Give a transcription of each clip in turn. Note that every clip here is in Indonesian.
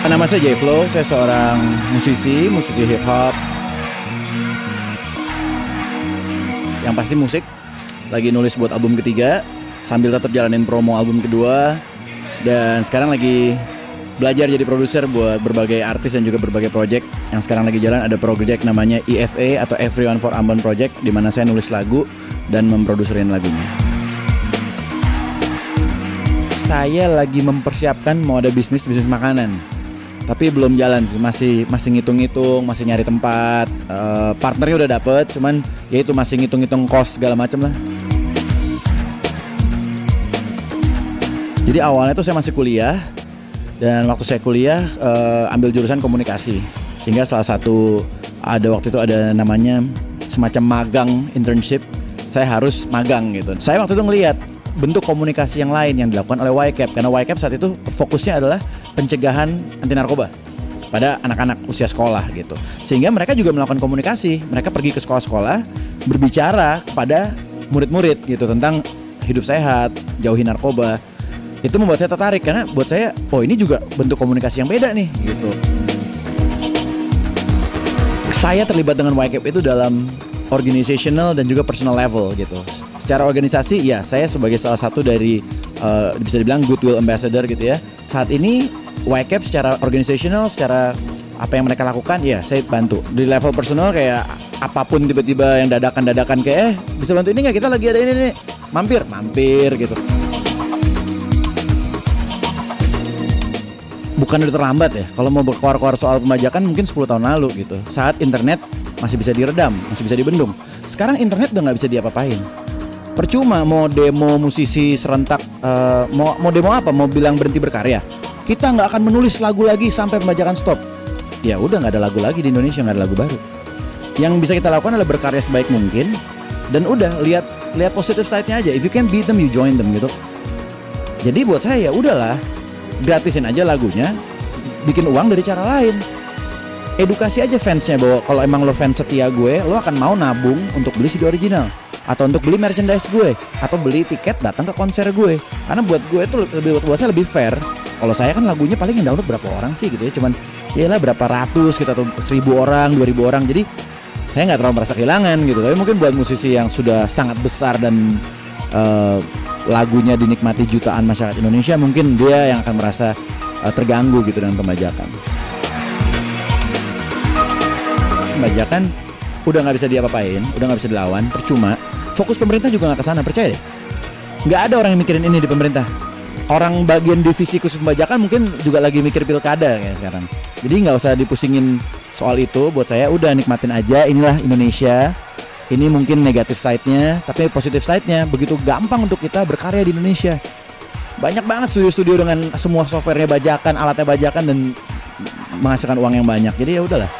Nama saya Jay Flow, saya seorang musisi hip hop. Yang pasti musik. Lagi nulis buat album ketiga, sambil tetap jalanin promo album kedua. Dan sekarang lagi belajar jadi produser buat berbagai artis dan juga berbagai project. Yang sekarang lagi jalan ada project namanya EFA atau Everyone for Ambon Project, di mana saya nulis lagu dan memproduserin lagunya. Saya lagi mempersiapkan mau ada bisnis makanan. Tapi belum jalan sih, masih ngitung-ngitung, masih nyari tempat. Partnernya udah dapet, cuman ya itu masih ngitung-ngitung cost segala macem lah. Jadi awalnya tuh saya masih kuliah, dan waktu saya kuliah ambil jurusan komunikasi. Sehingga waktu itu ada namanya semacam magang internship. Saya harus magang gitu. Saya waktu itu ngelihat bentuk komunikasi yang lain yang dilakukan oleh YCAP, karena YCAP saat itu fokusnya adalah pencegahan anti narkoba pada anak-anak usia sekolah gitu. Sehingga mereka juga melakukan komunikasi. Mereka pergi ke sekolah-sekolah berbicara kepada murid-murid gitu tentang hidup sehat, jauhi narkoba. Itu membuat saya tertarik karena buat saya, oh ini juga bentuk komunikasi yang beda nih gitu. Saya terlibat dengan YCAP itu dalam organizational dan juga personal level gitu. Secara organisasi ya saya sebagai salah satu dari bisa dibilang goodwill ambassador gitu ya. Saat ini YCAP secara organizational, secara apa yang mereka lakukan ya saya bantu. Di level personal kayak apapun tiba-tiba yang dadakan kayak bisa bantu ini nggak, kita lagi ada ini nih, mampir gitu. Bukan udah terlambat ya, kalau mau berkoar-koar soal pembajakan mungkin 10 tahun lalu gitu. Saat internet masih bisa diredam, masih bisa dibendung. Sekarang internet udah nggak bisa diapa-apain. Percuma mau demo musisi serentak, mau demo apa, mau bilang berhenti berkarya. Kita nggak akan menulis lagu lagi sampai pembajakan stop. Ya udah nggak ada lagu lagi di Indonesia, nggak ada lagu baru. Yang bisa kita lakukan adalah berkarya sebaik mungkin dan udah lihat positive side-nya aja. If you can beat them, you join them gitu. Jadi buat saya ya udahlah, gratisin aja lagunya, bikin uang dari cara lain. Edukasi aja fansnya bahwa kalau emang lo fans setia gue, lo akan mau nabung untuk beli CD original, atau untuk beli merchandise gue, atau beli tiket datang ke konser gue. Karena buat gue itu buat saya lebih fair. Kalau saya kan lagunya paling yang download berapa orang sih gitu ya, cuman iyalah berapa ratus gitu, atau 1000 orang, 2000 orang. Jadi saya nggak terlalu merasa kehilangan gitu. Tapi mungkin buat musisi yang sudah sangat besar dan lagunya dinikmati jutaan masyarakat Indonesia, mungkin dia yang akan merasa terganggu gitu dengan pembajakan. Pembajakan udah nggak bisa diapa-apain, udah nggak bisa dilawan, percuma. Fokus pemerintah juga nggak kesana, percaya deh. Nggak ada orang yang mikirin ini di pemerintah. Orang bagian divisi khusus pembajakan mungkin juga lagi mikir pilkada kayak sekarang. Jadi nggak usah dipusingin soal itu. Buat saya udah nikmatin aja, inilah Indonesia. Ini mungkin negatif side-nya, tapi positif side-nya begitu gampang untuk kita berkarya di Indonesia. Banyak banget studio-studio dengan semua softwarenya bajakan, alatnya bajakan, dan menghasilkan uang yang banyak. Jadi ya udahlah.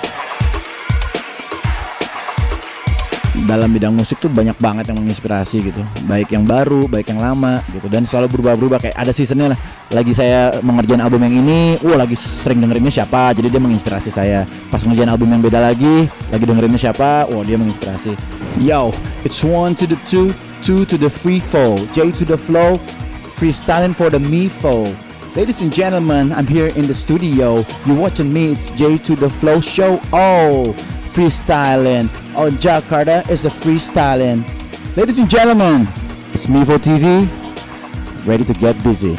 Dalam bidang musik tuh banyak banget yang menginspirasi gitu, baik yang baru, baik yang lama gitu, dan selalu berubah-berubah. Kayak ada seasonnya lah. Lagi saya mengerjain album yang ini, lagi sering dengerinnya siapa, jadi dia menginspirasi saya. Pas ngerjain album yang beda lagi dengerinnya siapa, dia menginspirasi. Yo, it's 1 to the 2, 2 to the 3 4, J to the flow, freestyling for the me foe. Ladies and gentlemen, I'm here in the studio. You watching me? It's J to the flow show. Freestyling on Jakarta is a freestyling. Ladies and gentlemen, it's Mifo TV, ready to get busy.